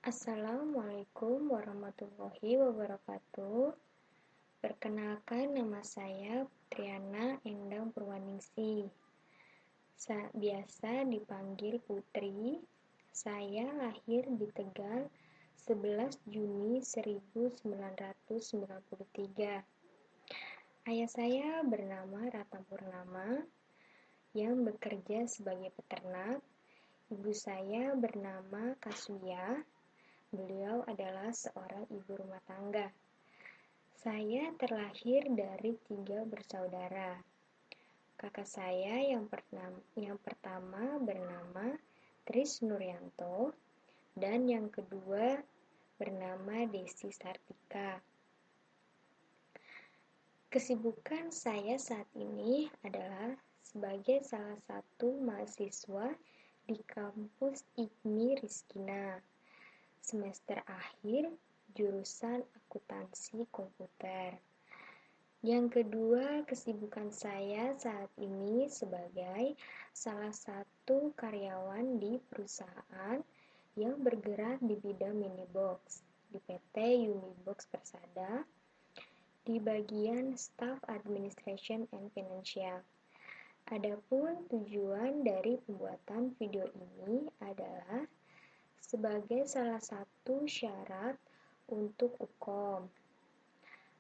Assalamualaikum warahmatullahi wabarakatuh. Perkenalkan, nama saya Putriana Endang Purwaningsih. Biasa dipanggil Putri. Saya lahir di Tegal 11 Juni 1993. Ayah saya bernama Ratna Purnama yang bekerja sebagai peternak. Ibu saya bernama Kasuya. Beliau adalah seorang ibu rumah tangga. Saya terlahir dari 3 bersaudara. Kakak saya yang pertama bernama Tris Nuryanto dan yang kedua bernama Desi Sartika. Kesibukan saya saat ini adalah sebagai salah satu mahasiswa di kampus IKMI Rizkina. Semester akhir jurusan akuntansi komputer. Yang kedua, kesibukan saya saat ini sebagai salah satu karyawan di perusahaan yang bergerak di bidang minibox di PT Unibox Persada di bagian Staff Administration and Financial. Adapun tujuan dari pembuatan video ini adalah sebagai salah satu syarat untuk UKOM.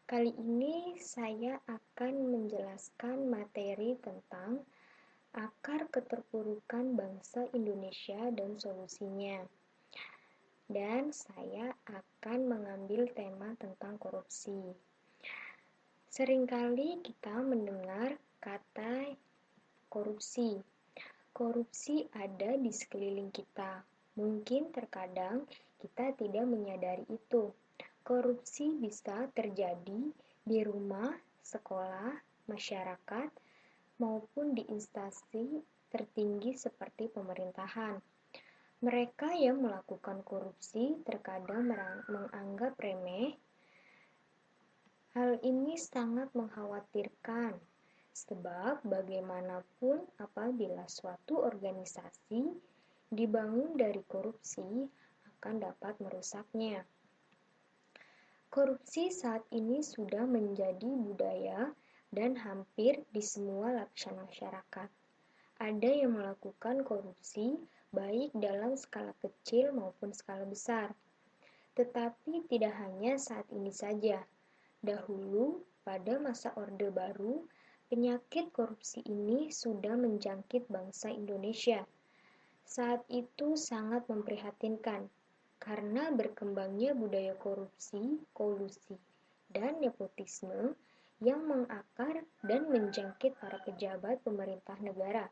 Kali ini saya akan menjelaskan materi tentang akar keterpurukan bangsa Indonesia dan solusinya. Dan saya akan mengambil tema tentang korupsi. Seringkali kita mendengar kata korupsi. Korupsi ada di sekeliling kita. Mungkin terkadang kita tidak menyadari itu. Korupsi bisa terjadi di rumah, sekolah, masyarakat, maupun di instansi tertinggi seperti pemerintahan. Mereka yang melakukan korupsi terkadang menganggap remeh. Hal ini sangat mengkhawatirkan, sebab bagaimanapun apabila suatu organisasi dibangun dari korupsi akan dapat merusaknya. Korupsi saat ini sudah menjadi budaya dan hampir di semua lapisan masyarakat. Ada yang melakukan korupsi baik dalam skala kecil maupun skala besar. Tetapi tidak hanya saat ini saja. Dahulu, pada masa Orde Baru, penyakit korupsi ini sudah menjangkit bangsa Indonesia. Saat itu sangat memprihatinkan, karena berkembangnya budaya korupsi, kolusi, dan nepotisme yang mengakar dan menjangkit para pejabat pemerintah negara,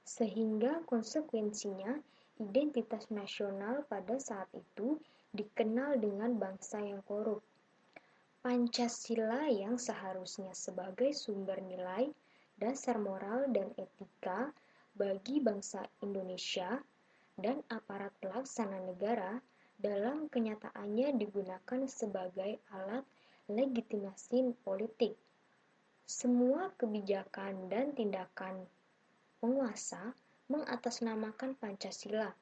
sehingga konsekuensinya identitas nasional pada saat itu dikenal dengan bangsa yang korup. Pancasila yang seharusnya sebagai sumber nilai, dasar moral dan etika bagi bangsa Indonesia dan aparat pelaksana negara dalam kenyataannya digunakan sebagai alat legitimasi politik. Semua kebijakan dan tindakan penguasa mengatasnamakan Pancasila,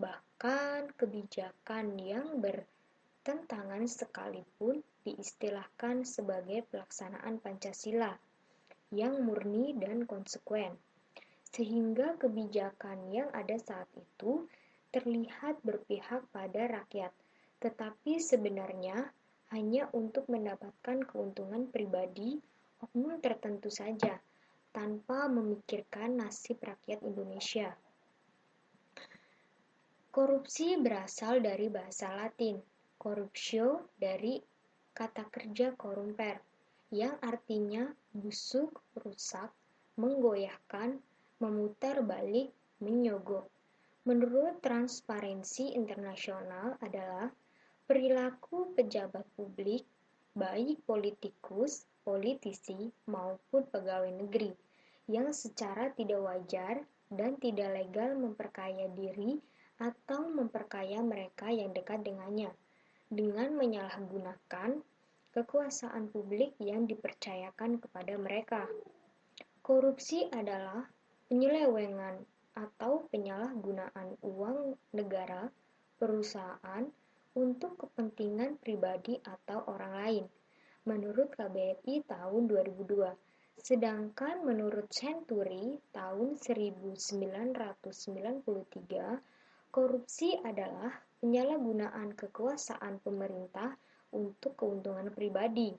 bahkan kebijakan yang bertentangan sekalipun diistilahkan sebagai pelaksanaan Pancasila yang murni dan konsekuen, sehingga kebijakan yang ada saat itu terlihat berpihak pada rakyat, tetapi sebenarnya hanya untuk mendapatkan keuntungan pribadi oknum tertentu saja, tanpa memikirkan nasib rakyat Indonesia. Korupsi berasal dari bahasa Latin, corruptio dari kata kerja corrumper, yang artinya busuk, rusak, menggoyahkan, memutar balik, menyogok. Menurut Transparency International adalah perilaku pejabat publik, baik politikus, politisi, maupun pegawai negeri, yang secara tidak wajar dan tidak legal memperkaya diri atau memperkaya mereka yang dekat dengannya, dengan menyalahgunakan kekuasaan publik yang dipercayakan kepada mereka. Korupsi adalah penyelewengan atau penyalahgunaan uang negara, perusahaan, untuk kepentingan pribadi atau orang lain, menurut KBRI tahun 2002. Sedangkan menurut Century tahun 1993, korupsi adalah penyalahgunaan kekuasaan pemerintah untuk keuntungan pribadi.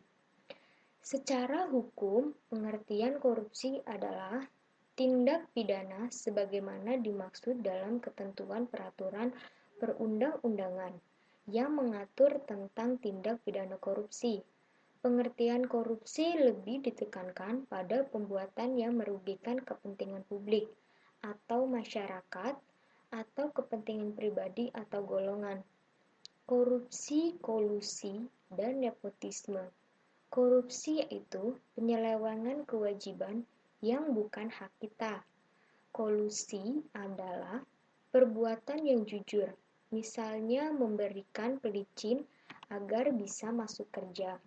Secara hukum, pengertian korupsi adalah tindak pidana sebagaimana dimaksud dalam ketentuan peraturan perundang-undangan yang mengatur tentang tindak pidana korupsi. Pengertian korupsi lebih ditekankan pada pembuatan yang merugikan kepentingan publik atau masyarakat atau kepentingan pribadi atau golongan. Korupsi, kolusi, dan nepotisme. Korupsi yaitu penyelewengan kewajiban yang bukan hak kita. Kolusi adalah perbuatan yang jujur, misalnya memberikan pelicin agar bisa masuk kerja.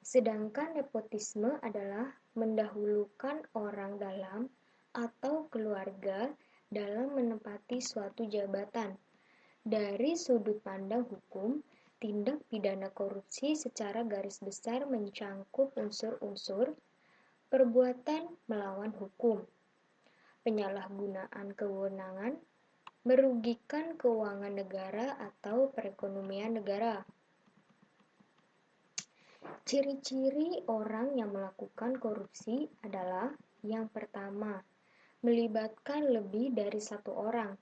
Sedangkan nepotisme adalah mendahulukan orang dalam atau keluarga dalam menempati suatu jabatan. Dari sudut pandang hukum, tindak pidana korupsi secara garis besar mencangkup unsur-unsur perbuatan melawan hukum, penyalahgunaan kewenangan, merugikan keuangan negara atau perekonomian negara. Ciri-ciri orang yang melakukan korupsi adalah yang pertama, melibatkan lebih dari satu orang.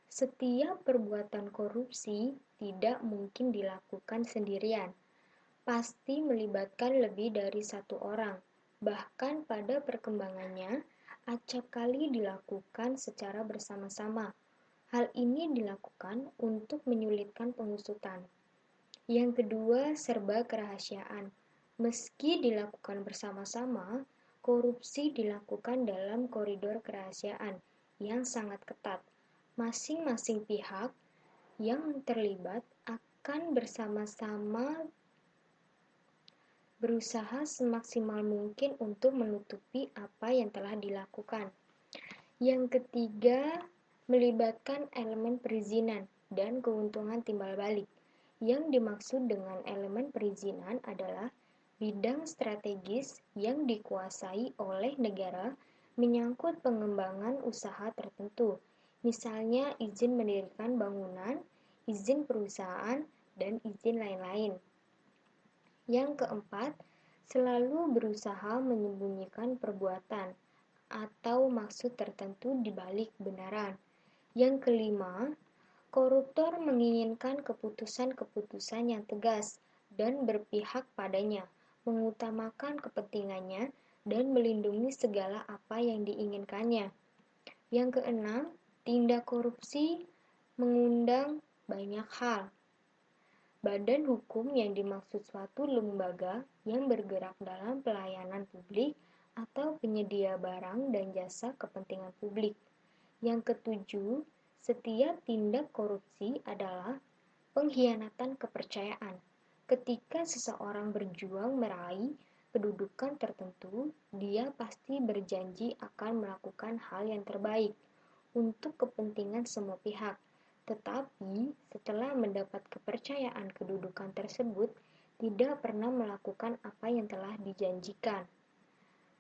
Setiap perbuatan korupsi tidak mungkin dilakukan sendirian, pasti melibatkan lebih dari satu orang. Bahkan pada perkembangannya, acap kali dilakukan secara bersama-sama. Hal ini dilakukan untuk menyulitkan pengusutan. Yang kedua, serba kerahasiaan. Meski dilakukan bersama-sama, korupsi dilakukan dalam koridor kerahasiaan yang sangat ketat. Masing-masing pihak yang terlibat akan bersama-sama berusaha semaksimal mungkin untuk menutupi apa yang telah dilakukan. Yang ketiga, melibatkan elemen perizinan dan keuntungan timbal balik. Yang dimaksud dengan elemen perizinan adalah bidang strategis yang dikuasai oleh negara menyangkut pengembangan usaha tertentu, misalnya izin mendirikan bangunan, izin perusahaan, dan izin lain-lain. Yang keempat, selalu berusaha menyembunyikan perbuatan atau maksud tertentu di balik kebenaran. Yang kelima, koruptor menginginkan keputusan-keputusan yang tegas dan berpihak padanya, mengutamakan kepentingannya, dan melindungi segala apa yang diinginkannya. Yang keenam, tindak korupsi mengundang banyak hal. Badan hukum yang dimaksud suatu lembaga yang bergerak dalam pelayanan publik atau penyedia barang dan jasa kepentingan publik. Yang ketujuh, setiap tindak korupsi adalah pengkhianatan kepercayaan. Ketika seseorang berjuang meraih kedudukan tertentu, dia pasti berjanji akan melakukan hal yang terbaik untuk kepentingan semua pihak. Tetapi, setelah mendapat kepercayaan kedudukan tersebut, tidak pernah melakukan apa yang telah dijanjikan.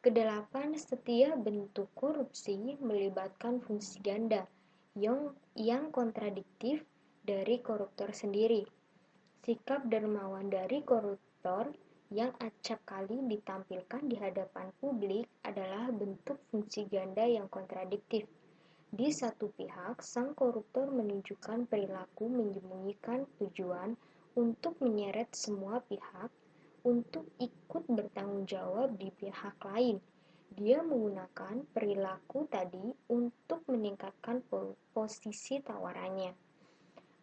Kedelapan, setiap bentuk korupsi melibatkan fungsi ganda yang kontradiktif dari koruptor sendiri. Sikap dermawan dari koruptor yang acap kali ditampilkan di hadapan publik adalah bentuk fungsi ganda yang kontradiktif. Di satu pihak, sang koruptor menunjukkan perilaku menyembunyikan tujuan untuk menyeret semua pihak untuk ikut bertanggung jawab di pihak lain. Dia menggunakan perilaku tadi untuk meningkatkan posisi tawarannya.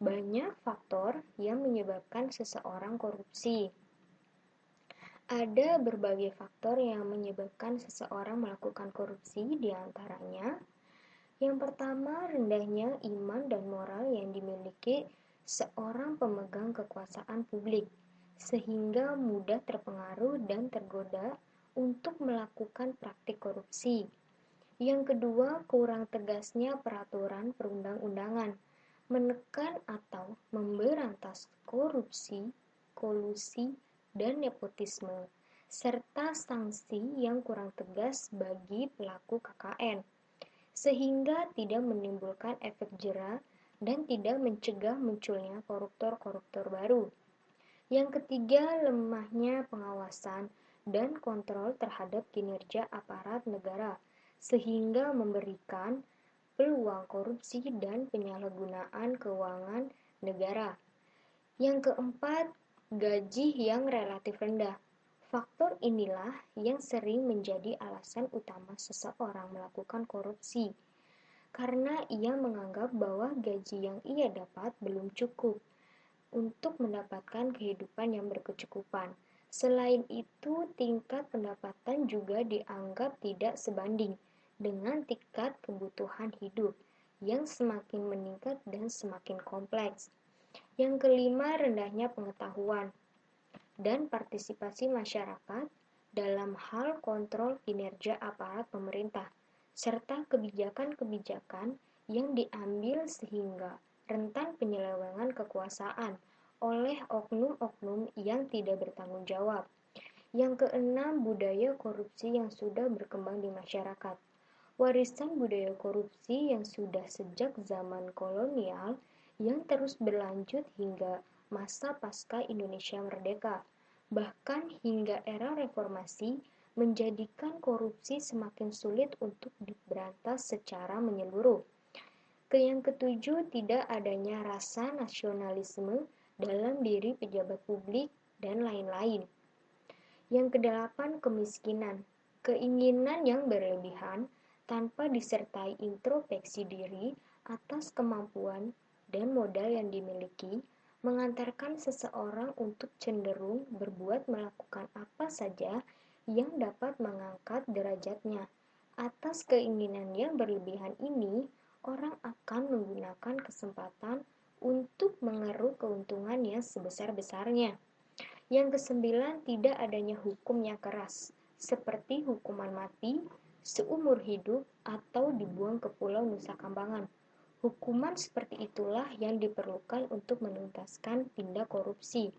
Banyak faktor yang menyebabkan seseorang korupsi. Ada berbagai faktor yang menyebabkan seseorang melakukan korupsi, di antaranya yang pertama, rendahnya iman dan moral yang dimiliki seorang pemegang kekuasaan publik, sehingga mudah terpengaruh dan tergoda untuk melakukan praktik korupsi. Yang kedua, kurang tegasnya peraturan perundang-undangan. menekan atau memberantas korupsi, kolusi, dan nepotisme, serta sanksi yang kurang tegas bagi pelaku KKN, sehingga tidak menimbulkan efek jera dan tidak mencegah munculnya koruptor-koruptor baru. Yang ketiga, lemahnya pengawasan dan kontrol terhadap kinerja aparat negara, sehingga memberikan peluang korupsi dan penyalahgunaan keuangan negara. Yang keempat, gaji yang relatif rendah. Faktor inilah yang sering menjadi alasan utama seseorang melakukan korupsi, karena ia menganggap bahwa gaji yang ia dapat belum cukup untuk mendapatkan kehidupan yang berkecukupan. Selain itu, tingkat pendapatan juga dianggap tidak sebanding dengan tingkat kebutuhan hidup yang semakin meningkat dan semakin kompleks. Yang kelima, rendahnya pengetahuan dan partisipasi masyarakat dalam hal kontrol kinerja aparat pemerintah, serta kebijakan-kebijakan yang diambil sehingga rentan penyelewengan kekuasaan oleh oknum-oknum yang tidak bertanggung jawab. Yang keenam, budaya korupsi yang sudah berkembang di masyarakat. Warisan budaya korupsi yang sudah sejak zaman kolonial yang terus berlanjut hingga masa pasca Indonesia merdeka, bahkan hingga era reformasi, menjadikan korupsi semakin sulit untuk diberantas secara menyeluruh. Yang ketujuh, tidak adanya rasa nasionalisme dalam diri pejabat publik dan lain-lain. Yang kedelapan, kemiskinan. Keinginan yang berlebihan tanpa disertai introspeksi diri atas kemampuan dan modal yang dimiliki mengantarkan seseorang untuk cenderung berbuat melakukan apa saja yang dapat mengangkat derajatnya. Atas keinginan yang berlebihan ini, orang akan menggunakan kesempatan untuk mengeruk keuntungan yang sebesar-besarnya. Yang kesembilan, tidak adanya hukum yang keras, seperti hukuman mati, seumur hidup, atau dibuang ke Pulau Nusa Kambangan. Hukuman seperti itulah yang diperlukan untuk menuntaskan tindak korupsi.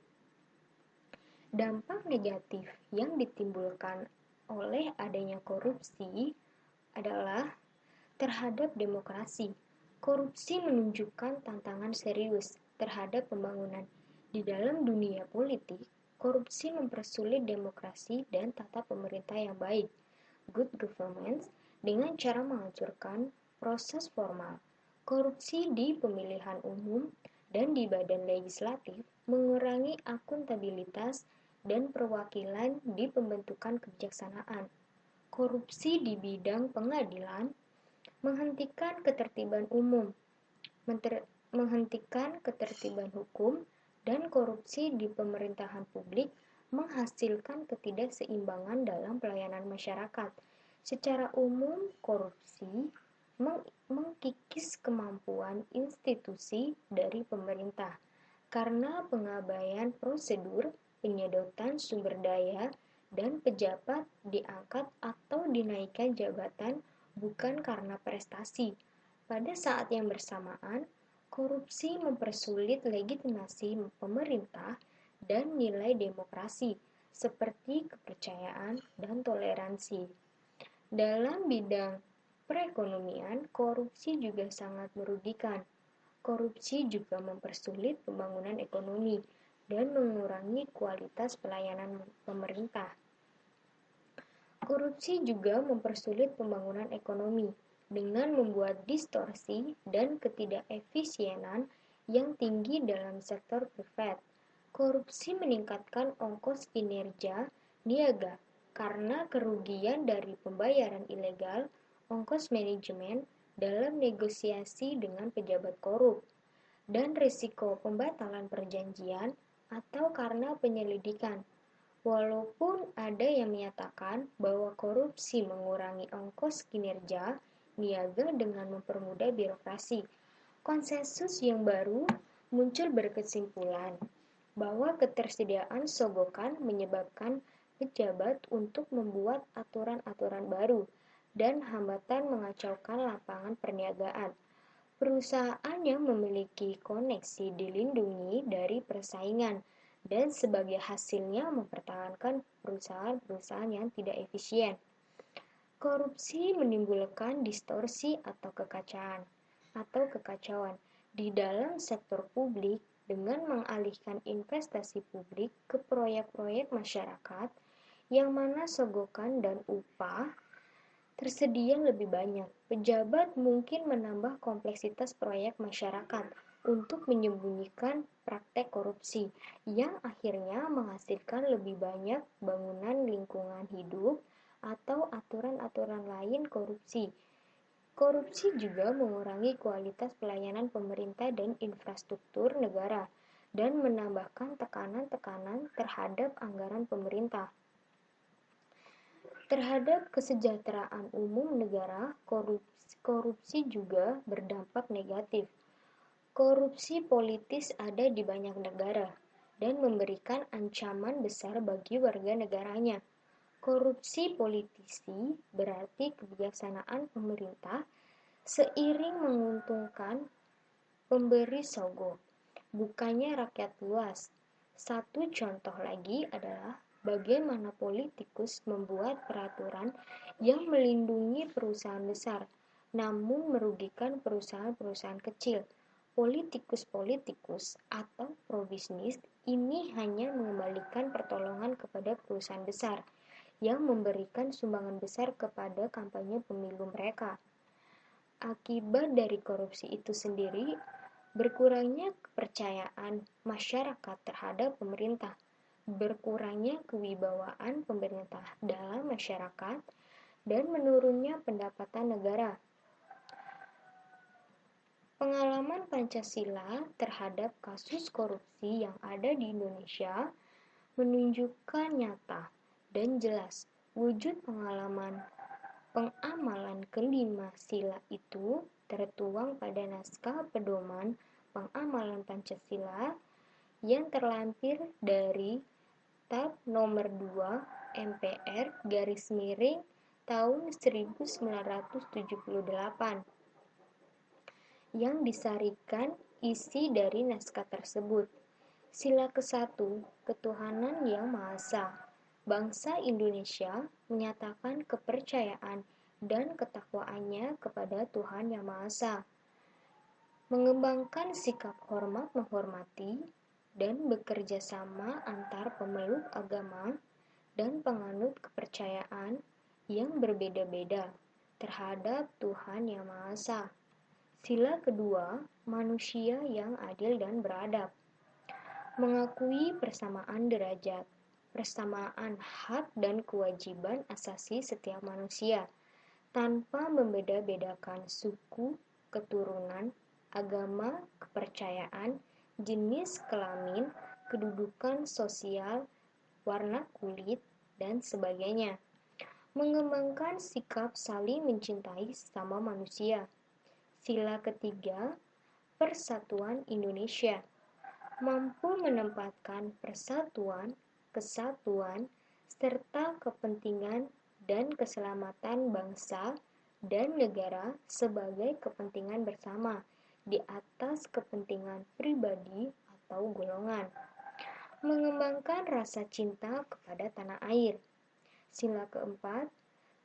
Dampak negatif yang ditimbulkan oleh adanya korupsi adalah terhadap demokrasi. Korupsi menunjukkan tantangan serius terhadap pembangunan. Di dalam dunia politik, korupsi mempersulit demokrasi dan tata pemerintah yang baik, good governance, dengan cara menghancurkan proses formal. Korupsi di pemilihan umum dan di badan legislatif mengurangi akuntabilitas dan perwakilan di pembentukan kebijaksanaan. Korupsi di bidang pengadilan menghentikan ketertiban umum, menghentikan ketertiban hukum, dan korupsi di pemerintahan publik menghasilkan ketidakseimbangan dalam pelayanan masyarakat. Secara umum, korupsi mengkikis kemampuan institusi dari pemerintah karena pengabaian prosedur, penyedotan sumber daya, dan pejabat diangkat atau dinaikkan jabatan bukan karena prestasi. Pada saat yang bersamaan, korupsi mempersulit legitimasi pemerintah dan nilai demokrasi, seperti kepercayaan dan toleransi. Dalam bidang perekonomian, korupsi juga sangat merugikan. Korupsi juga mempersulit pembangunan ekonomi dan mengurangi kualitas pelayanan pemerintah. Korupsi juga mempersulit pembangunan ekonomi dengan membuat distorsi dan ketidakefisienan yang tinggi dalam sektor privat. Korupsi meningkatkan ongkos kinerja niaga karena kerugian dari pembayaran ilegal, ongkos manajemen dalam negosiasi dengan pejabat korup, dan risiko pembatalan perjanjian atau karena penyelidikan. Walaupun ada yang menyatakan bahwa korupsi mengurangi ongkos kinerja niaga dengan mempermudah birokrasi, konsensus yang baru muncul berkesimpulan bahwa ketersediaan sogokan menyebabkan pejabat untuk membuat aturan-aturan baru dan hambatan mengacaukan lapangan perniagaan. Perusahaan yang memiliki koneksi dilindungi dari persaingan dan sebagai hasilnya mempertahankan perusahaan-perusahaan yang tidak efisien. Korupsi menimbulkan distorsi atau kekacauan di dalam sektor publik dengan mengalihkan investasi publik ke proyek-proyek masyarakat yang mana sogokan dan upah tersedia lebih banyak. Pejabat mungkin menambah kompleksitas proyek masyarakat untuk menyembunyikan praktek korupsi yang akhirnya menghasilkan lebih banyak bangunan lingkungan hidup atau aturan-aturan lain korupsi. Korupsi juga mengurangi kualitas pelayanan pemerintah dan infrastruktur negara dan menambahkan tekanan-tekanan terhadap anggaran pemerintah. Terhadap kesejahteraan umum negara, korupsi juga berdampak negatif. Korupsi politis ada di banyak negara dan memberikan ancaman besar bagi warga negaranya. Korupsi politisi berarti kebijaksanaan pemerintah seiring menguntungkan pemberi sogok, bukannya rakyat luas. Satu contoh lagi adalah bagaimana politikus membuat peraturan yang melindungi perusahaan besar, namun merugikan perusahaan-perusahaan kecil. Politikus-politikus atau probisnis ini hanya mengembalikan pertolongan kepada perusahaan besar yang memberikan sumbangan besar kepada kampanye pemilu mereka. Akibat dari korupsi itu sendiri, berkurangnya kepercayaan masyarakat terhadap pemerintah, berkurangnya kewibawaan pemerintah dalam masyarakat, dan menurunnya pendapatan negara. Pengalaman Pancasila terhadap kasus korupsi yang ada di Indonesia menunjukkan nyata dan jelas wujud pengamalan kelima sila itu tertuang pada naskah pedoman pengamalan Pancasila yang terlampir dari Tab nomor 2 MPR tahun 1978 yang disarikan isi dari naskah tersebut. Sila ke-1, ketuhanan yang Maha Esa. Bangsa Indonesia menyatakan kepercayaan dan ketakwaannya kepada Tuhan Yang Maha Esa, mengembangkan sikap hormat menghormati dan bekerja sama antar pemeluk agama dan penganut kepercayaan yang berbeda-beda terhadap Tuhan Yang Maha Esa. Sila kedua, manusia yang adil dan beradab, mengakui persamaan derajat, persamaan hak dan kewajiban asasi setiap manusia, tanpa membeda-bedakan suku, keturunan, agama, kepercayaan, jenis kelamin, kedudukan sosial, warna kulit, dan sebagainya. Mengembangkan sikap saling mencintai sesama manusia. Sila ketiga, persatuan Indonesia, mampu menempatkan persatuan, kesatuan, serta kepentingan dan keselamatan bangsa dan negara sebagai kepentingan bersama di atas kepentingan pribadi atau golongan. Mengembangkan rasa cinta kepada tanah air. Sila keempat,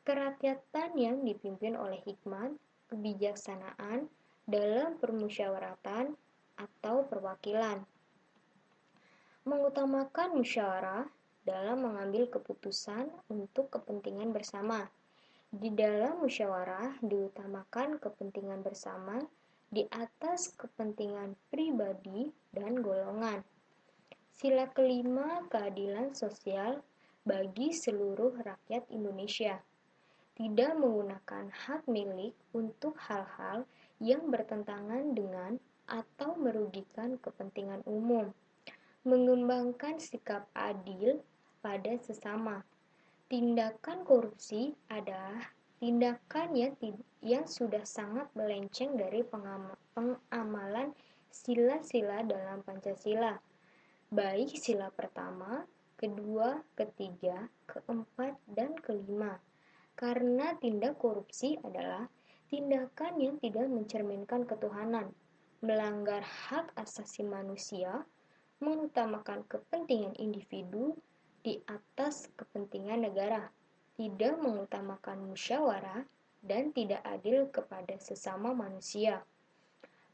kerakyatan yang dipimpin oleh hikmat, kebijaksanaan dalam permusyawaratan atau perwakilan. Mengutamakan musyawarah dalam mengambil keputusan untuk kepentingan bersama. Di dalam musyawarah diutamakan kepentingan bersama di atas kepentingan pribadi dan golongan. Sila kelima, keadilan sosial bagi seluruh rakyat Indonesia. Tidak menggunakan hak milik untuk hal-hal yang bertentangan dengan atau merugikan kepentingan umum. Mengembangkan sikap adil pada sesama. Tindakan korupsi adalah tindakan yang sudah sangat melenceng dari pengamalan sila-sila dalam Pancasila, baik sila pertama, kedua, ketiga, keempat, dan kelima. Karena tindak korupsi adalah tindakan yang tidak mencerminkan ketuhanan, melanggar hak asasi manusia, mengutamakan kepentingan individu di atas kepentingan negara, tidak mengutamakan musyawarah, dan tidak adil kepada sesama manusia.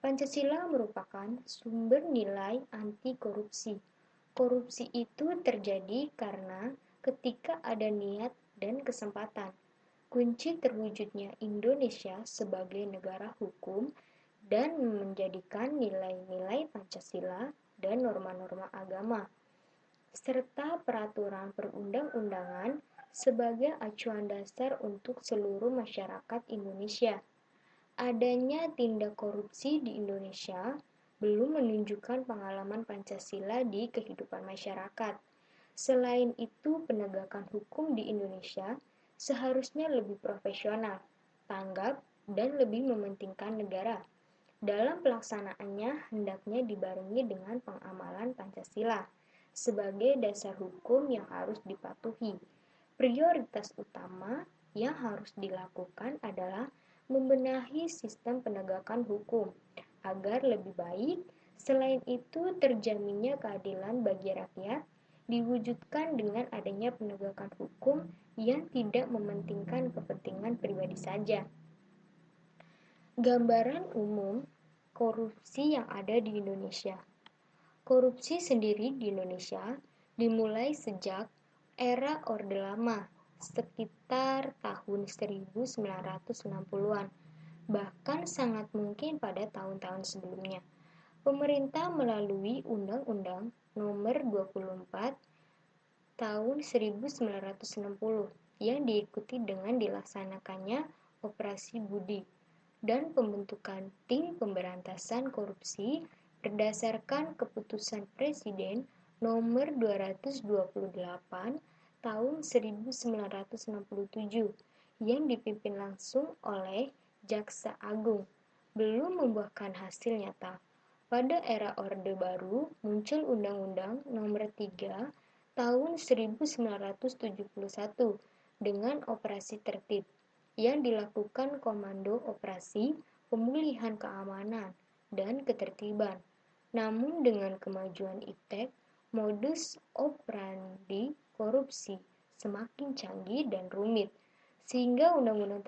Pancasila merupakan sumber nilai anti korupsi. Korupsi itu terjadi karena ketika ada niat dan kesempatan, kunci terwujudnya Indonesia sebagai negara hukum dan menjadikan nilai-nilai Pancasila dan norma-norma agama, serta peraturan perundang-undangan sebagai acuan dasar untuk seluruh masyarakat Indonesia. Adanya tindak korupsi di Indonesia belum menunjukkan pengalaman Pancasila di kehidupan masyarakat. Selain itu, penegakan hukum di Indonesia seharusnya lebih profesional, tanggap, dan lebih mementingkan negara. Dalam pelaksanaannya, hendaknya dibarengi dengan pengamalan Pancasila sebagai dasar hukum yang harus dipatuhi. Prioritas utama yang harus dilakukan adalah membenahi sistem penegakan hukum agar lebih baik. Selain itu, terjaminnya keadilan bagi rakyat diwujudkan dengan adanya penegakan hukum yang tidak mementingkan kepentingan pribadi saja. Gambaran umum korupsi yang ada di Indonesia. Korupsi sendiri di Indonesia dimulai sejak era Orde Lama, sekitar tahun 1960-an, bahkan sangat mungkin pada tahun-tahun sebelumnya. Pemerintah melalui Undang-Undang Nomor 24 tahun 1960 yang diikuti dengan dilaksanakannya Operasi Budi dan pembentukan Tim Pemberantasan Korupsi berdasarkan Keputusan Presiden Nomor 228 tahun 1967 yang dipimpin langsung oleh Jaksa Agung, belum membuahkan hasil nyata. Pada era Orde Baru muncul Undang-Undang Nomor 3 tahun 1971 dengan Operasi Tertib yang dilakukan Komando Operasi Pemulihan Keamanan dan Ketertiban. Namun dengan kemajuan iptek, modus operandi korupsi semakin canggih dan rumit, sehingga undang-undang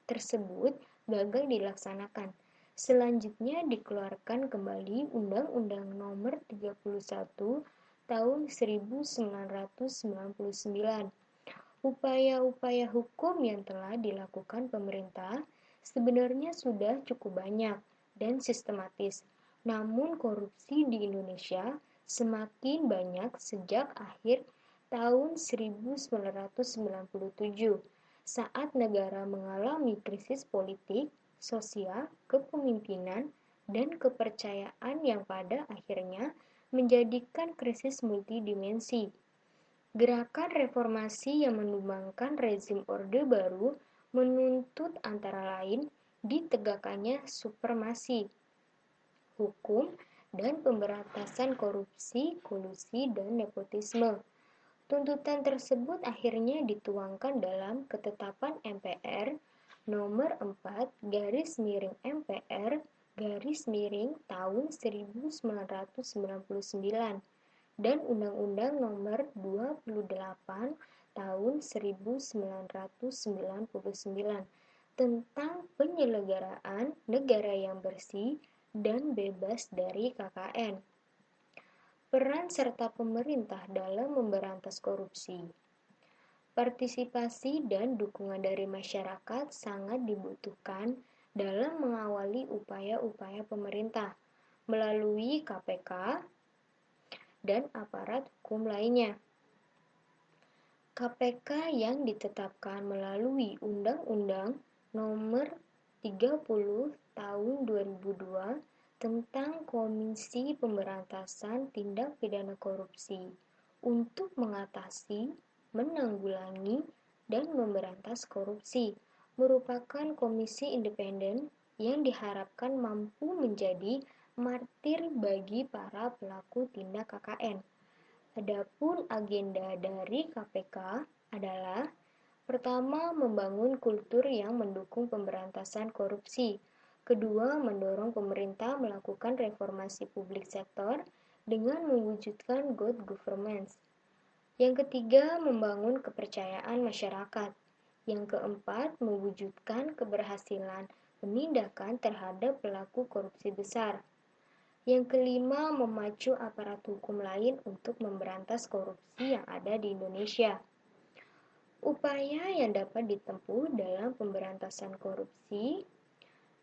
tersebut gagal dilaksanakan. Selanjutnya dikeluarkan kembali Undang-Undang Nomor 31 tahun 1999. Upaya-upaya hukum yang telah dilakukan pemerintah sebenarnya sudah cukup banyak dan sistematis. Namun korupsi di Indonesia semakin banyak sejak akhir tahun 1997 saat negara mengalami krisis politik, sosial, kepemimpinan, dan kepercayaan yang pada akhirnya menjadikan krisis multidimensi. Gerakan reformasi yang menumbangkan rezim Orde Baru menuntut antara lain ditegakkannya supremasi hukum dan pemberantasan korupsi, kolusi, dan nepotisme. Tuntutan tersebut akhirnya dituangkan dalam Ketetapan MPR Nomor 4 garis miring MPR garis miring tahun 1999 dan Undang-Undang Nomor 28 tahun 1999 tentang penyelenggaraan negara yang bersih dan bebas dari KKN. Peran serta pemerintah dalam memberantas korupsi. Partisipasi dan dukungan dari masyarakat sangat dibutuhkan dalam mengawali upaya-upaya pemerintah melalui KPK dan aparat hukum lainnya. KPK yang ditetapkan melalui Undang-Undang Nomor 30 Tahun 2002 tentang Komisi Pemberantasan Tindak Pidana Korupsi untuk mengatasi, menanggulangi, dan memberantas korupsi merupakan komisi independen yang diharapkan mampu menjadi martir bagi para pelaku tindak KKN. Adapun agenda dari KPK adalah Pertama, membangun kultur yang mendukung pemberantasan korupsi. Kedua, mendorong pemerintah melakukan reformasi publik sektor dengan mewujudkan good governance. Yang ketiga, membangun kepercayaan masyarakat. Yang keempat, mewujudkan keberhasilan penindakan terhadap pelaku korupsi besar. Yang kelima, memacu aparat hukum lain untuk memberantas korupsi yang ada di Indonesia. Upaya yang dapat ditempuh dalam pemberantasan korupsi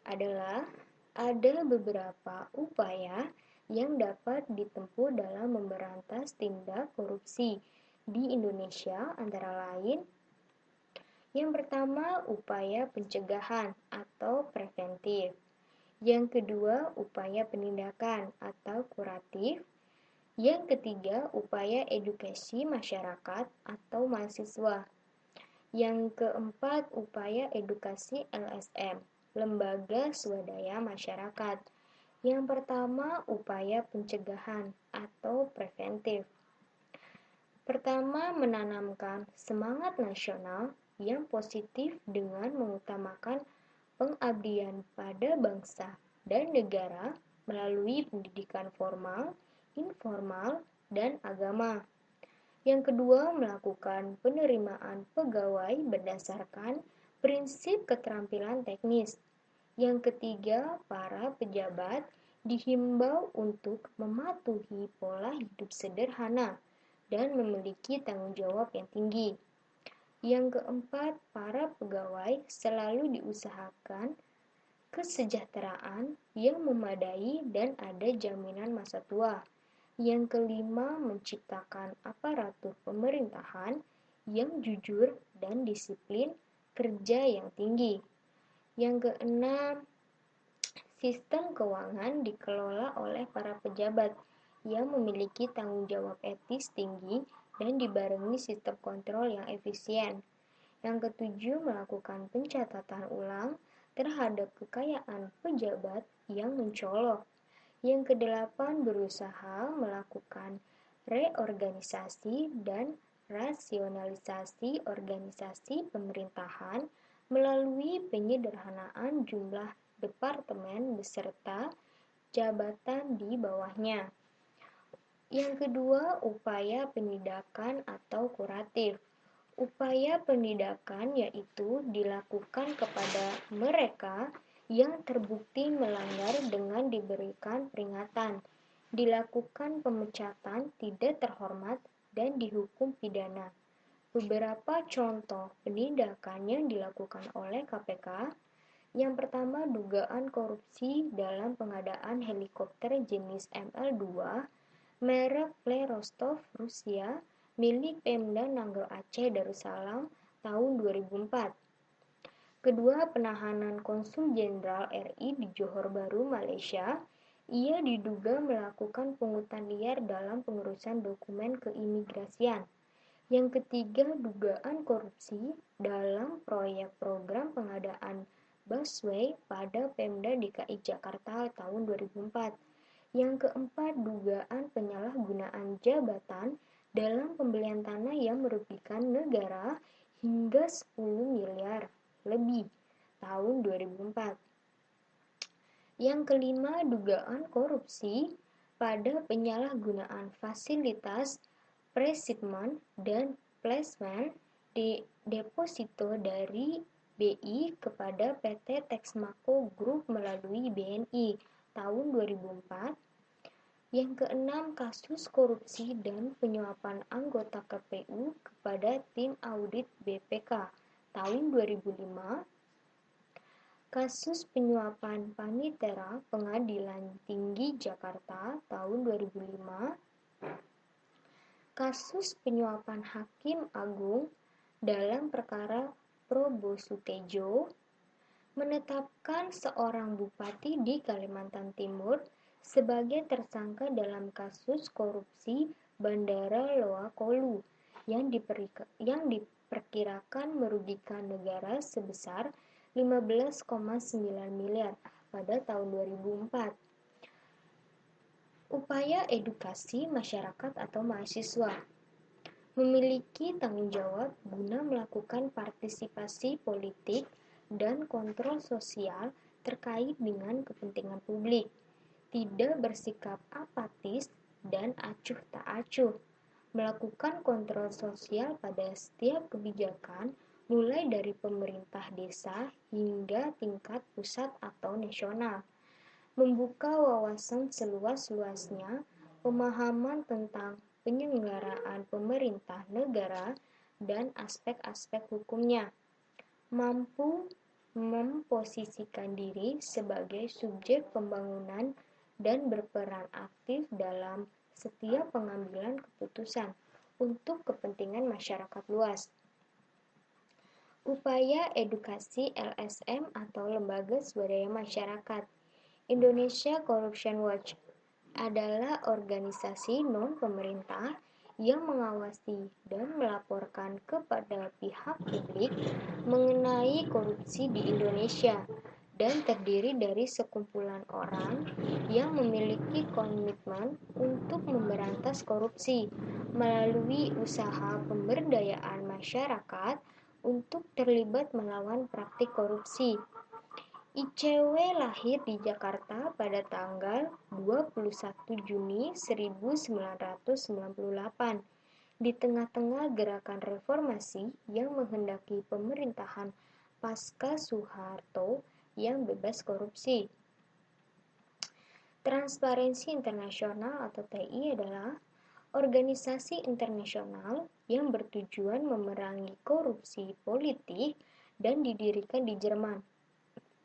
adalah ada beberapa upaya yang dapat ditempuh dalam memberantas tindak korupsi di Indonesia, antara lain yang pertama, upaya pencegahan atau preventif. Yang kedua, upaya penindakan atau kuratif. Yang ketiga, upaya edukasi masyarakat atau mahasiswa. Yang keempat, upaya edukasi LSM, lembaga swadaya masyarakat. Yang pertama, upaya pencegahan atau preventif. Pertama, menanamkan semangat nasional yang positif dengan mengutamakan pengabdian pada bangsa dan negara melalui pendidikan formal, informal, dan agama. Yang kedua, melakukan penerimaan pegawai berdasarkan prinsip keterampilan teknis. Yang ketiga, para pejabat dihimbau untuk mematuhi pola hidup sederhana dan memiliki tanggung jawab yang tinggi. Yang keempat, para pegawai selalu diusahakan kesejahteraan yang memadai dan ada jaminan masa tua. Yang kelima, menciptakan aparatur pemerintahan yang jujur dan disiplin kerja yang tinggi. Yang keenam, sistem keuangan dikelola oleh para pejabat yang memiliki tanggung jawab etis tinggi dan dibarengi sistem kontrol yang efisien. Yang ketujuh, melakukan pencatatan ulang terhadap kekayaan pejabat yang mencolok. Yang kedelapan, berusaha melakukan reorganisasi dan rasionalisasi organisasi pemerintahan melalui penyederhanaan jumlah departemen beserta jabatan di bawahnya. Yang kedua, upaya penindakan atau kuratif. Upaya penindakan yaitu dilakukan kepada mereka yang terbukti melanggar dengan diberikan peringatan, dilakukan pemecatan tidak terhormat, dan dihukum pidana. Beberapa contoh penindakan yang dilakukan oleh KPK. Yang pertama, dugaan korupsi dalam pengadaan helikopter jenis ML-2 merek Rostov, Rusia, milik Pemda Nanggau Aceh Darussalam tahun 2004. Kedua, penahanan Konsul Jenderal RI di Johor Bahru, Malaysia. Ia diduga melakukan pungutan liar dalam pengurusan dokumen keimigrasian. Yang ketiga, dugaan korupsi dalam proyek program pengadaan busway pada Pemda DKI Jakarta tahun 2004. Yang keempat, dugaan penyalahgunaan jabatan dalam pembelian tanah yang merugikan negara hingga 10 miliar lebih tahun 2004. Yang kelima, dugaan korupsi pada penyalahgunaan fasilitas preshipment dan placement di deposito dari BI kepada PT Texmaco Group melalui BNI tahun 2004. Yang keenam, kasus korupsi dan penyuapan anggota KPU kepada tim audit BPK tahun 2005. Kasus penyuapan Panitera Pengadilan Tinggi Jakarta tahun 2005. Kasus penyuapan Hakim Agung dalam perkara Probo Sutejo. Menetapkan seorang bupati di Kalimantan Timur sebagai tersangka dalam kasus korupsi Bandara Loa Kolu yang diperkirakan merugikan negara sebesar 15,9 miliar pada tahun 2004. Upaya edukasi masyarakat atau mahasiswa. memiliki tanggung jawab guna melakukan partisipasi politik dan kontrol sosial terkait dengan kepentingan publik, tidak bersikap apatis dan acuh tak acuh, melakukan kontrol sosial pada setiap kebijakan mulai dari pemerintah desa hingga tingkat pusat atau nasional, membuka wawasan seluas-luasnya, pemahaman tentang penyelenggaraan pemerintah negara dan aspek-aspek hukumnya, mampu memposisikan diri sebagai subjek pembangunan dan berperan aktif dalam setiap pengambilan keputusan untuk kepentingan masyarakat luas. Upaya edukasi LSM atau Lembaga Swadaya Masyarakat Indonesia Corruption Watch adalah organisasi non-pemerintah yang mengawasi dan melaporkan kepada pihak publik mengenai korupsi di Indonesia dan terdiri dari sekumpulan orang yang memiliki komitmen untuk memberantas korupsi melalui usaha pemberdayaan masyarakat untuk terlibat melawan praktik korupsi. ICW lahir di Jakarta pada tanggal 21 Juni 1998 di tengah-tengah gerakan reformasi yang menghendaki pemerintahan pasca Soeharto yang bebas korupsi. Transparansi Internasional atau TI adalah organisasi internasional yang bertujuan memerangi korupsi politik dan didirikan di Jerman.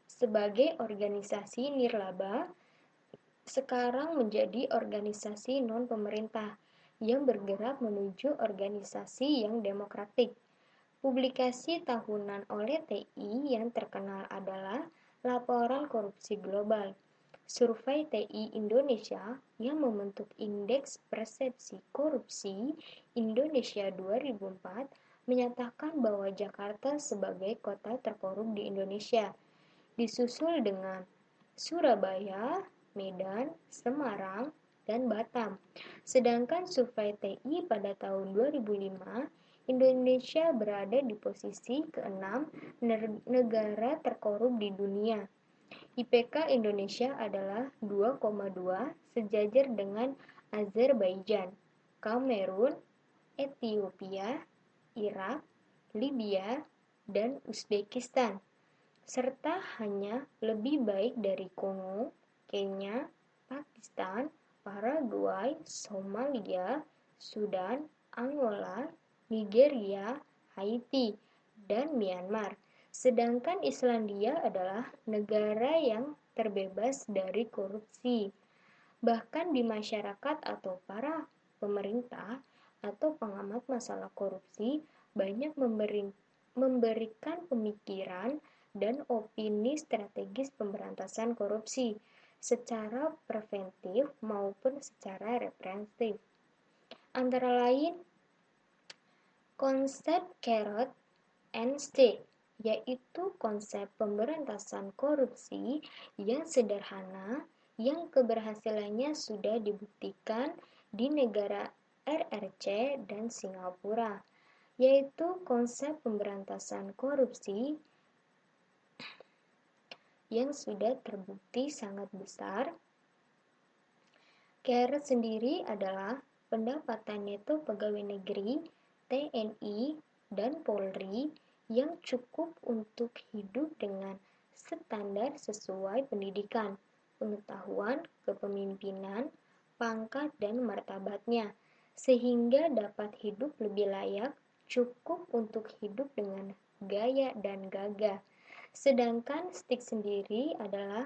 Sebagai organisasi nirlaba, sekarang menjadi organisasi non-pemerintah yang bergerak menuju organisasi yang demokratik. Publikasi tahunan oleh TI yang terkenal adalah Laporan Korupsi Global, Survei TI Indonesia yang membentuk Indeks Persepsi Korupsi Indonesia 2004 menyatakan bahwa Jakarta sebagai kota terkorup di Indonesia, disusul dengan Surabaya, Medan, Semarang, dan Batam. Sedangkan survei TI pada tahun 2005, Indonesia berada di posisi ke-6 negara terkorup di dunia. IPK Indonesia adalah 2,2 sejajar dengan Azerbaijan, Kamerun, Ethiopia, Irak, Libya, dan Uzbekistan, serta hanya lebih baik dari Kongo, Kenya, Pakistan, Paraguay, Somalia, Sudan, Angola, Nigeria, Haiti, dan Myanmar. Sedangkan Islandia adalah negara yang terbebas dari korupsi. Bahkan di masyarakat atau para pemerintah atau pengamat masalah korupsi banyak memberikan pemikiran dan opini strategis pemberantasan korupsi secara preventif maupun secara represif. Antara lain, konsep carrot and stick, yaitu konsep pemberantasan korupsi yang sederhana yang keberhasilannya sudah dibuktikan di negara RRC dan Singapura, yaitu konsep pemberantasan korupsi yang sudah terbukti sangat besar. Carrot sendiri adalah pendapatan neto pegawai negeri, TNI, dan Polri yang cukup untuk hidup dengan standar sesuai pendidikan, pengetahuan, kepemimpinan, pangkat, dan martabatnya, sehingga dapat hidup lebih layak, cukup untuk hidup dengan gaya dan gagah. Sedangkan stick sendiri adalah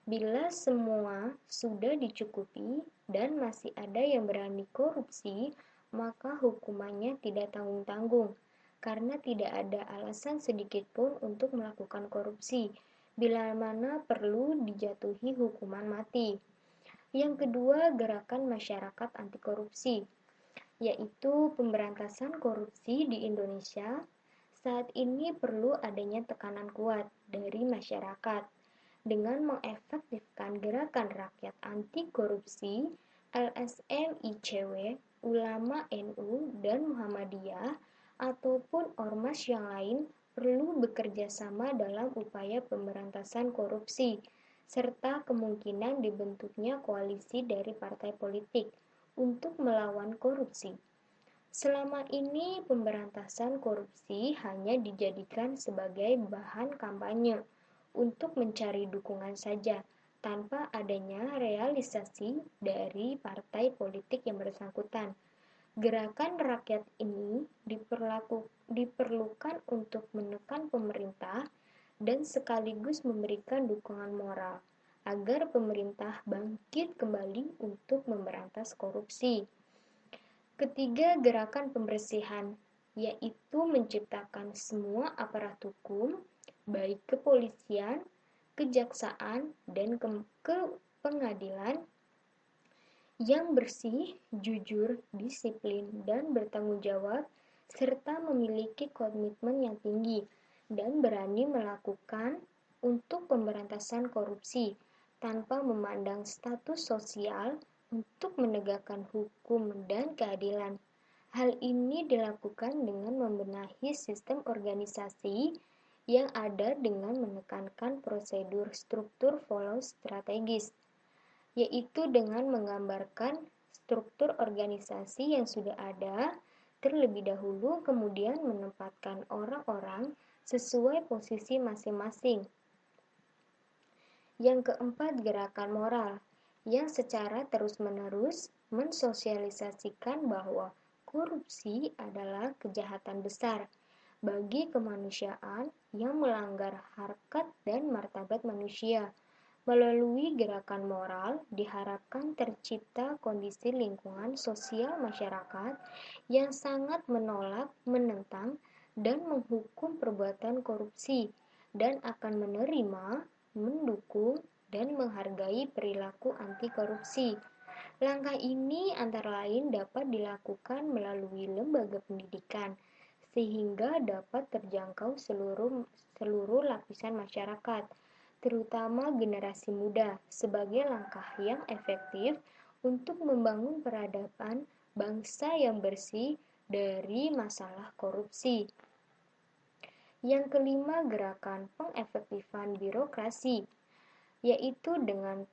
bila semua sudah dicukupi dan masih ada yang berani korupsi, maka hukumannya tidak tanggung-tanggung, karena tidak ada alasan sedikit pun untuk melakukan korupsi, bila mana perlu dijatuhi hukuman mati. Yang kedua, gerakan masyarakat anti korupsi, yaitu pemberantasan korupsi di Indonesia. Saat ini perlu adanya tekanan kuat dari masyarakat. Dengan mengefektifkan gerakan rakyat anti korupsi, LSM ICW ulama NU dan Muhammadiyah ataupun ormas yang lain perlu bekerja sama dalam upaya pemberantasan korupsi, serta kemungkinan dibentuknya koalisi dari partai politik untuk melawan korupsi. Selama ini, pemberantasan korupsi hanya dijadikan sebagai bahan kampanye untuk mencari dukungan saja, tanpa adanya realisasi dari partai politik yang bersangkutan. Gerakan rakyat ini diperlukan untuk menekan pemerintah dan sekaligus memberikan dukungan moral agar pemerintah bangkit kembali untuk memberantas korupsi. Ketiga, gerakan pembersihan, yaitu menciptakan semua aparat hukum, baik kepolisian, kejaksaan, dan ke pengadilan yang bersih, jujur, disiplin, dan bertanggung jawab, serta memiliki komitmen yang tinggi dan berani melakukan untuk pemberantasan korupsi tanpa memandang status sosial untuk menegakkan hukum dan keadilan. Hal ini dilakukan dengan membenahi sistem organisasi yang ada dengan menekankan prosedur struktur follow strategis, yaitu dengan menggambarkan struktur organisasi yang sudah ada terlebih dahulu, kemudian menempatkan orang-orang sesuai posisi masing-masing. Yang keempat, gerakan moral yang secara terus-menerus mensosialisasikan bahwa korupsi adalah kejahatan besar bagi kemanusiaan yang melanggar harkat dan martabat manusia. Melalui gerakan moral, diharapkan tercipta kondisi lingkungan sosial masyarakat yang sangat menolak, menentang, dan menghukum perbuatan korupsi, dan akan menerima, mendukung, dan menghargai perilaku anti korupsi. Langkah ini antara lain dapat dilakukan melalui lembaga pendidikan, sehingga dapat terjangkau seluruh lapisan masyarakat, terutama generasi muda, sebagai langkah yang efektif untuk membangun peradaban bangsa yang bersih dari masalah korupsi. Yang kelima, gerakan pengefektifan birokrasi, yaitu dengan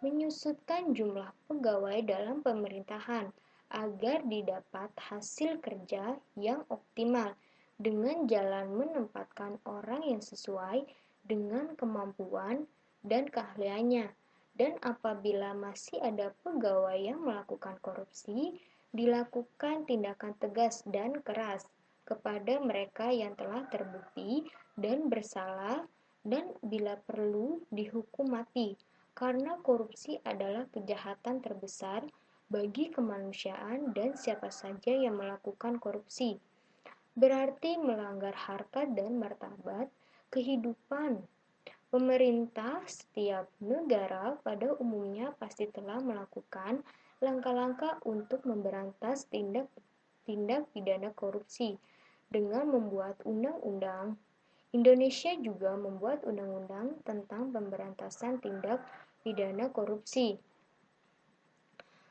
menyusutkan jumlah pegawai dalam pemerintahan agar didapat hasil kerja yang optimal dengan jalan menempatkan orang yang sesuai dengan kemampuan dan keahliannya. Dan apabila masih ada pegawai yang melakukan korupsi, dilakukan tindakan tegas dan keras kepada mereka yang telah terbukti dan bersalah, dan bila perlu dihukum mati, karena korupsi adalah kejahatan terbesar bagi kemanusiaan dan siapa saja yang melakukan korupsi berarti melanggar harkat dan martabat kehidupan. Pemerintah setiap negara pada umumnya pasti telah melakukan langkah-langkah untuk memberantas tindak pidana korupsi dengan membuat undang-undang. Indonesia juga membuat undang-undang tentang pemberantasan tindak pidana korupsi.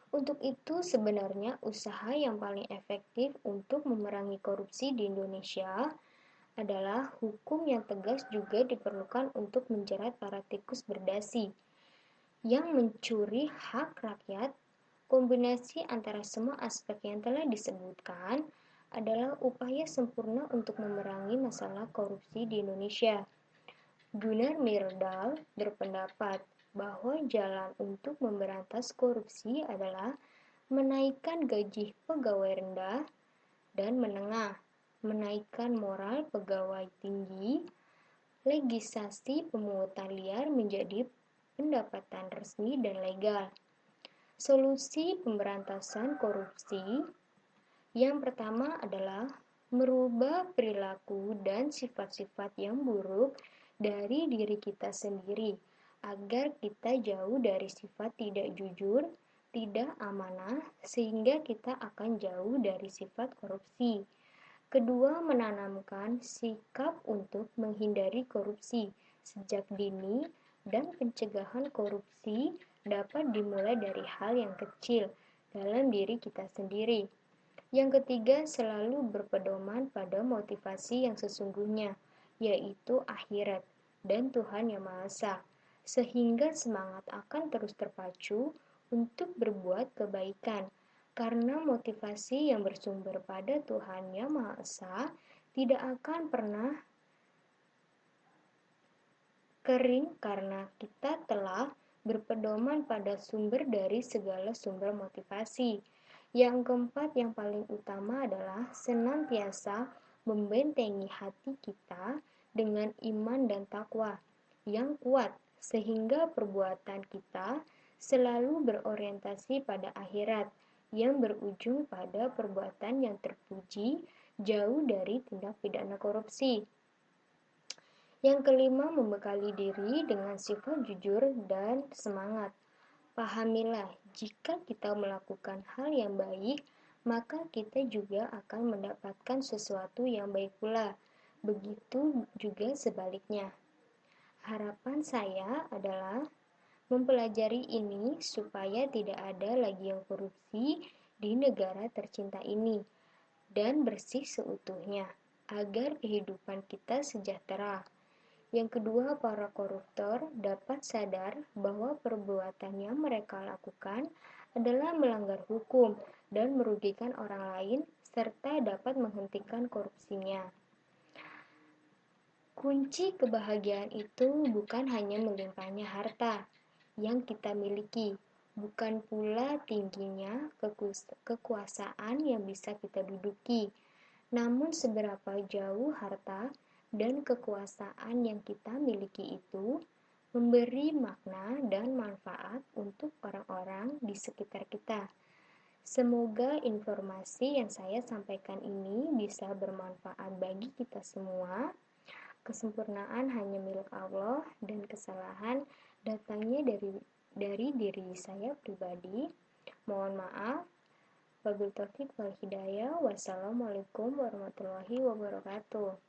Untuk itu, sebenarnya usaha yang paling efektif untuk memerangi korupsi di Indonesia adalah hukum yang tegas juga diperlukan untuk menjerat para tikus berdasi yang mencuri hak rakyat. Kombinasi antara semua aspek yang telah disebutkan adalah upaya sempurna untuk memerangi masalah korupsi di Indonesia. Gunnar Myrdal berpendapat bahwa jalan untuk memberantas korupsi adalah menaikkan gaji pegawai rendah dan menengah, menaikkan moral pegawai tinggi, legislasi pemungutan liar menjadi pendapatan resmi dan legal. Solusi pemberantasan korupsi yang pertama adalah merubah perilaku dan sifat-sifat yang buruk dari diri kita sendiri, agar kita jauh dari sifat tidak jujur, tidak amanah, sehingga kita akan jauh dari sifat korupsi. Kedua, menanamkan sikap untuk menghindari korupsi sejak dini, dan pencegahan korupsi dapat dimulai dari hal yang kecil, dalam diri kita sendiri. Yang ketiga, selalu berpedoman pada motivasi yang sesungguhnya, yaitu akhirat dan Tuhan Yang Maha Esa, sehingga semangat akan terus terpacu untuk berbuat kebaikan. Karena motivasi yang bersumber pada Tuhan Yang Maha Esa tidak akan pernah kering karena kita telah berpedoman pada sumber dari segala sumber motivasi. Yang keempat, yang paling utama adalah senantiasa membentengi hati kita dengan iman dan takwa yang kuat, sehingga perbuatan kita selalu berorientasi pada akhirat, yang berujung pada perbuatan yang terpuji, jauh dari tindak pidana korupsi. Yang kelima, membekali diri dengan sifat jujur dan semangat. Pahamilah, jika kita melakukan hal yang baik, maka kita juga akan mendapatkan sesuatu yang baik pula. Begitu juga sebaliknya. Harapan saya adalah mempelajari ini supaya tidak ada lagi yang korupsi di negara tercinta ini dan bersih seutuhnya, agar kehidupan kita sejahtera. Yang kedua, para koruptor dapat sadar bahwa perbuatan yang mereka lakukan adalah melanggar hukum dan merugikan orang lain, serta dapat menghentikan korupsinya. Kunci kebahagiaan itu bukan hanya melimpahnya harta yang kita miliki, bukan pula tingginya kekuasaan yang bisa kita duduki, namun seberapa jauh harta dan kekuasaan yang kita miliki itu memberi makna dan manfaat untuk orang-orang di sekitar kita. Semoga informasi yang saya sampaikan ini bisa bermanfaat bagi kita semua. Kesempurnaan hanya milik Allah dan kesalahan datangnya dari diri saya pribadi. Mohon maaf. Wabillahi taufiq wal hidayah. Wassalamualaikum warahmatullahi wabarakatuh.